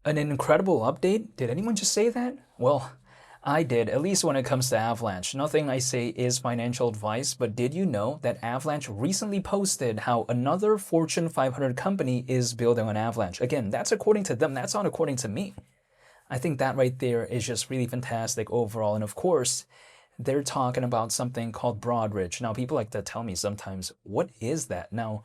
An incredible update? Did anyone just say that? Well, I did, at least when it comes to Avalanche. Nothing I say is financial advice, but did you know that Avalanche recently posted how another Fortune 500 company is building on Avalanche? Again, that's according to them, that's not according to me. I think that right there is just really fantastic overall. And of course, they're talking about something called Broadridge. Now, people like to tell me sometimes, what is that? Now,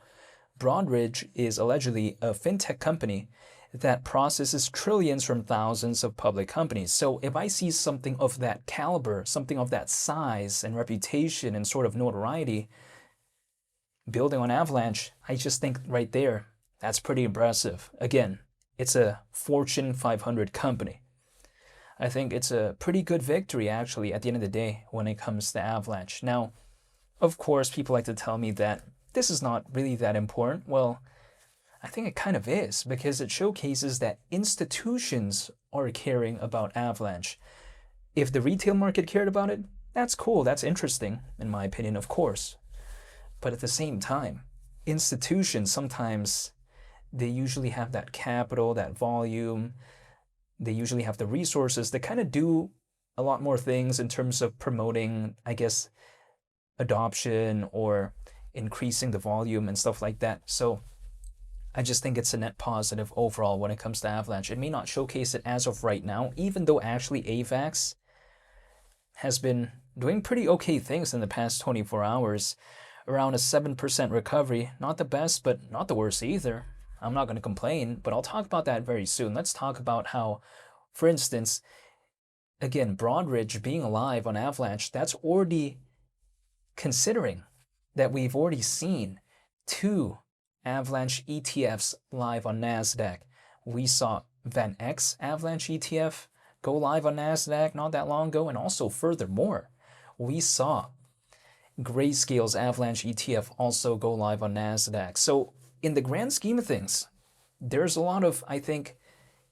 Broadridge is allegedly a fintech company that processes trillions from thousands of public companies. So if I see something of that caliber, something of that size and reputation and sort of notoriety building on Avalanche, I just think right there, that's pretty impressive. Again, it's a Fortune 500 company. I think it's a pretty good victory, actually, at the end of the day when it comes to Avalanche. Now, of course, people like to tell me that this is not really that important. Well, I think it kind of is because it showcases that institutions are caring about Avalanche. If the retail market cared about it, that's cool, that's interesting, in my opinion, of course. But at the same time, institutions sometimes they usually have that capital, that volume, they usually have the resources to kind of do a lot more things in terms of promoting, I guess, adoption or increasing the volume and stuff like that. So I just think it's a net positive overall when it comes to Avalanche. It may not showcase it as of right now, even though actually AVAX has been doing pretty okay things in the past 24 hours. Around a 7% recovery. Not the best, but not the worst either. I'm not going to complain, but I'll talk about that very soon. Let's talk about how, for instance, again, Broadridge being alive on Avalanche, that's already considering that we've already seen two Avalanche ETFs live on NASDAQ. We saw VanEck Avalanche ETF go live on NASDAQ not that long ago, and also furthermore, we saw Grayscale's Avalanche ETF also go live on NASDAQ. So in the grand scheme of things, there's a lot of, I think,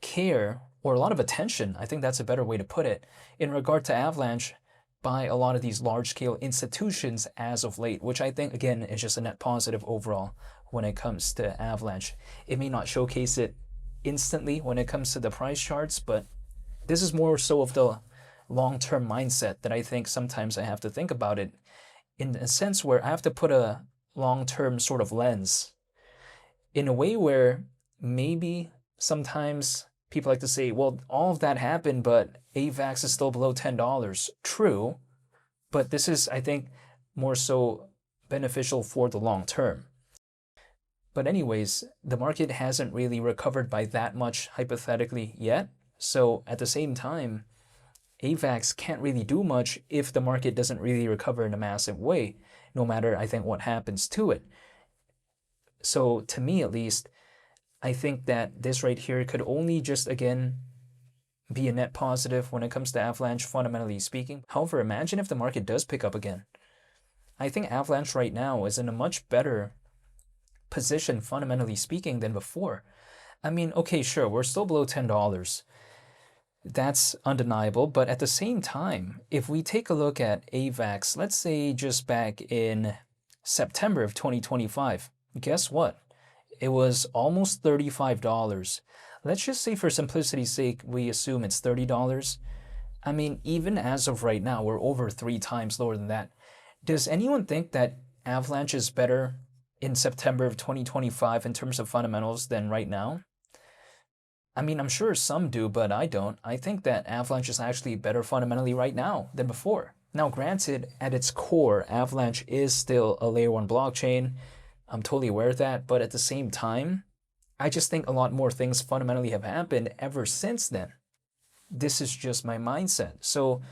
care or a lot of attention, I think that's a better way to put it, in regard to Avalanche by a lot of these large-scale institutions as of late, which I think, again, is just a net positive overall when it comes to Avalanche. It may not showcase it instantly when it comes to the price charts, but this is more so of the long-term mindset that I think sometimes I have to think about it in a sense where I have to put a long-term sort of lens in a way where maybe sometimes people like to say, well, all of that happened, but AVAX is still below $10. True, but this is, I think, more so beneficial for the long term. But anyways, the market hasn't really recovered by that much hypothetically yet. So at the same time, AVAX can't really do much if the market doesn't really recover in a massive way, no matter, I think, what happens to it. So to me, at least, I think that this right here could only just, again, be a net positive when it comes to Avalanche, fundamentally speaking. However, imagine if the market does pick up again. I think Avalanche right now is in a much better position, fundamentally speaking, than before. I mean, okay, sure, we're still below $10. That's undeniable, but at the same time, if we take a look at AVAX, let's say just back in September of 2025, guess what? It was almost $35. Let's just say for simplicity's sake, we assume it's $30. I mean, even as of right now, we're over 3 times lower than that. Does anyone think that Avalanche is better in September of 2025 in terms of fundamentals than right now? I mean, I'm sure some do, but I don't. I think that Avalanche is actually better fundamentally right now than before. Now, granted, at its core, Avalanche is still a layer 1 blockchain. I'm totally aware of that, but at the same time, I just think a lot more things fundamentally have happened ever since then. This is just my mindset. So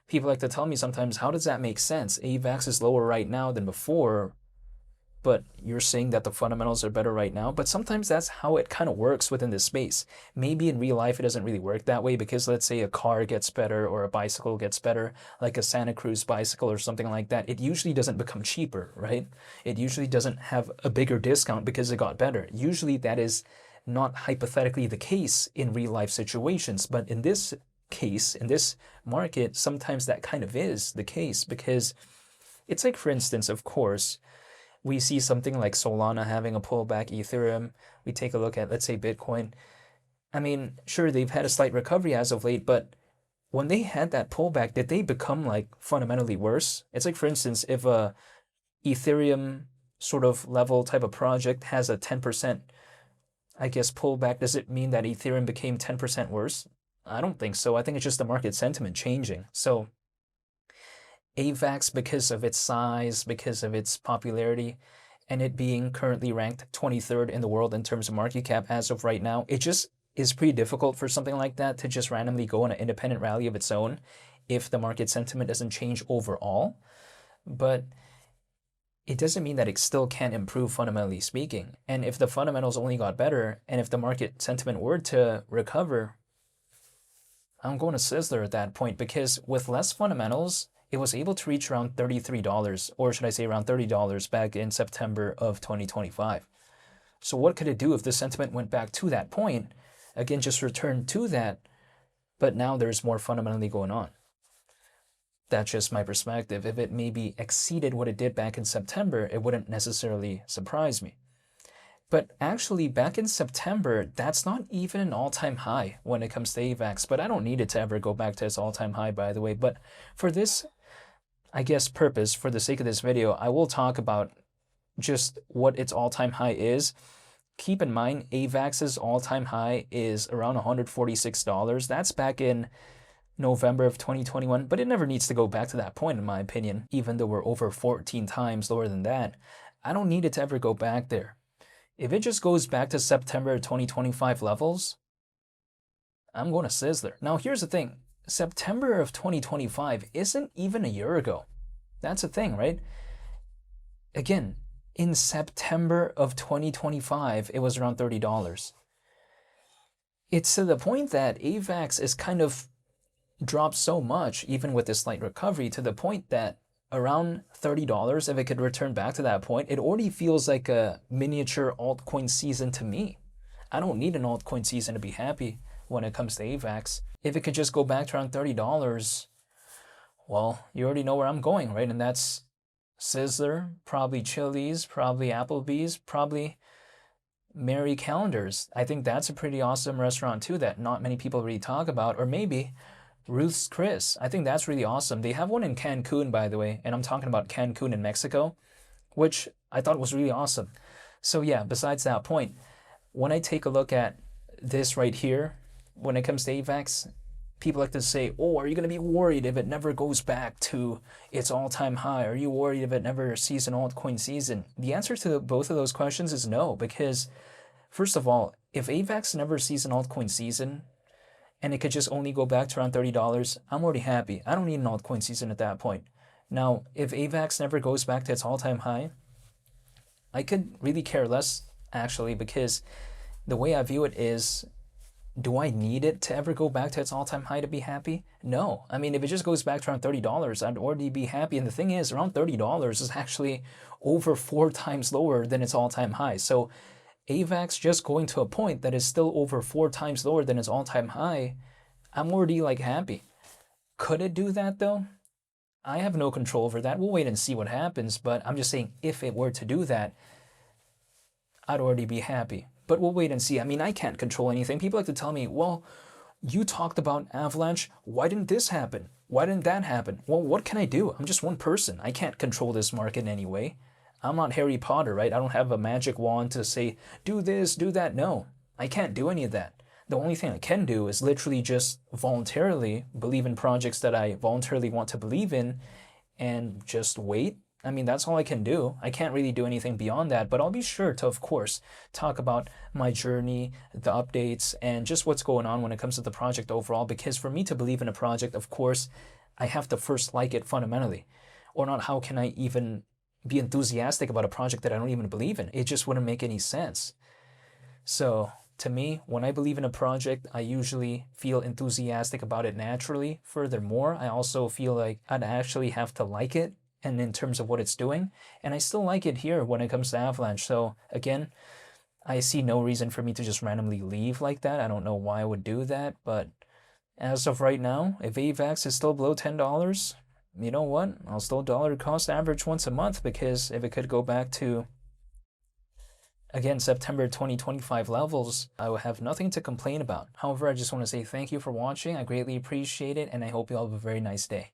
people like to tell me sometimes, how does that make sense? AVAX is lower right now than before, but you're saying that the fundamentals are better right now. But sometimes that's how it kind of works within this space. Maybe in real life it doesn't really work that way because let's say a car gets better or a bicycle gets better, like a Santa Cruz bicycle or something like that. It usually doesn't become cheaper, right? It usually doesn't have a bigger discount because it got better. Usually that is not hypothetically the case in real life situations. But in this case, in this market, sometimes that kind of is the case because it's like, for instance, of course, we see something like Solana having a pullback, Ethereum. We take a look at, let's say, Bitcoin. I mean, sure, they've had a slight recovery as of late, but when they had that pullback, did they become like fundamentally worse? It's like, for instance, if a Ethereum sort of level type of project has a 10%, I guess, pullback, does it mean that Ethereum became 10% worse? I don't think so. I think it's just the market sentiment changing. So AVAX, because of its size, because of its popularity, and it being currently ranked 23rd in the world in terms of market cap as of right now, it just is pretty difficult for something like that to just randomly go on an independent rally of its own if the market sentiment doesn't change overall. But it doesn't mean that it still can't improve fundamentally speaking. And if the fundamentals only got better, and if the market sentiment were to recover, I'm going to Sizzler at that point, because with less fundamentals, it was able to reach around $33, or should I say around $30 back in September of 2025. So what could it do if the sentiment went back to that point? Again, just return to that, but now there's more fundamentally going on. That's just my perspective. If it maybe exceeded what it did back in September, it wouldn't necessarily surprise me. But actually, back in September, that's not even an all-time high when it comes to AVAX, but I don't need it to ever go back to its all-time high, by the way. But for this, I guess, purpose, for the sake of this video, I will talk about just what its all-time high is. Keep in mind, AVAX's all-time high is around $146. That's back in November of 2021, but it never needs to go back to that point, in my opinion, even though we're over 14 times lower than that. I don't need it to ever go back there. If it just goes back to September 2025 levels, I'm going to Sizzler. Now, here's the thing. September of 2025 isn't even a year ago. That's the thing, right? Again, in September of 2025, it was around $30. It's to the point that AVAX is kind of dropped so much, even with this slight recovery, to the point that around $30, if it could return back to that point, it already feels like a miniature altcoin season to me. I don't need an altcoin season to be happy when it comes to AVAX. If it could just go back to around $30, well, you already know where I'm going, right? And that's Sizzler, probably Chili's, probably Applebee's, probably Merry Calendars. I think that's a pretty awesome restaurant too that not many people really talk about. Or maybe Ruth's Chris. I think that's really awesome. They have one in Cancun, by the way, and I'm talking about Cancun in Mexico, which I thought was really awesome. So yeah, besides that point, when I take a look at this right here, when it comes to AVAX, people like to say, oh, are you going to be worried if it never goes back to its all-time high? Are you worried if it never sees an altcoin season? The answer to both of those questions is no, because first of all, if AVAX never sees an altcoin season and it could just only go back to around $30, I'm already happy. I don't need an altcoin season at that point. Now, if AVAX never goes back to its all-time high, I could really care less, actually, because the way I view it is, do I need it to ever go back to its all-time high to be happy? No. I mean, if it just goes back to around $30, I'd already be happy. And the thing is, around $30 is actually over 4 times lower than its all-time high. So AVAX just going to a point that is still over 4 times lower than its all-time high, I'm already like happy. Could it do that though? I have no control over that. We'll wait and see what happens, but I'm just saying if it were to do that, I'd already be happy. But we'll wait and see. I mean, I can't control anything. People like to tell me, well, you talked about Avalanche. Why didn't this happen? Why didn't that happen? Well, what can I do? I'm just one person. I can't control this market in any way. I'm not Harry Potter, right? I don't have a magic wand to say, do this, do that. No, I can't do any of that. The only thing I can do is literally just voluntarily believe in projects that I voluntarily want to believe in and just wait. I mean, that's all I can do. I can't really do anything beyond that, but I'll be sure to, of course, talk about my journey, the updates, and just what's going on when it comes to the project overall, because for me to believe in a project, of course, I have to first like it fundamentally. Or not, how can I even be enthusiastic about a project that I don't even believe in? It just wouldn't make any sense. So to me, when I believe in a project, I usually feel enthusiastic about it naturally. Furthermore, I also feel like I'd actually have to like it, and in terms of what it's doing, and I still like it here when it comes to Avalanche. So again, I see no reason for me to just randomly leave like that. I don't know why I would do that, but as of right now, if AVAX is still below $10, you know what? I'll still dollar cost average once a month, because if it could go back to, again, September 2025 levels, I will have nothing to complain about. However, I just want to say thank you for watching. I greatly appreciate it, and I hope you all have a very nice day.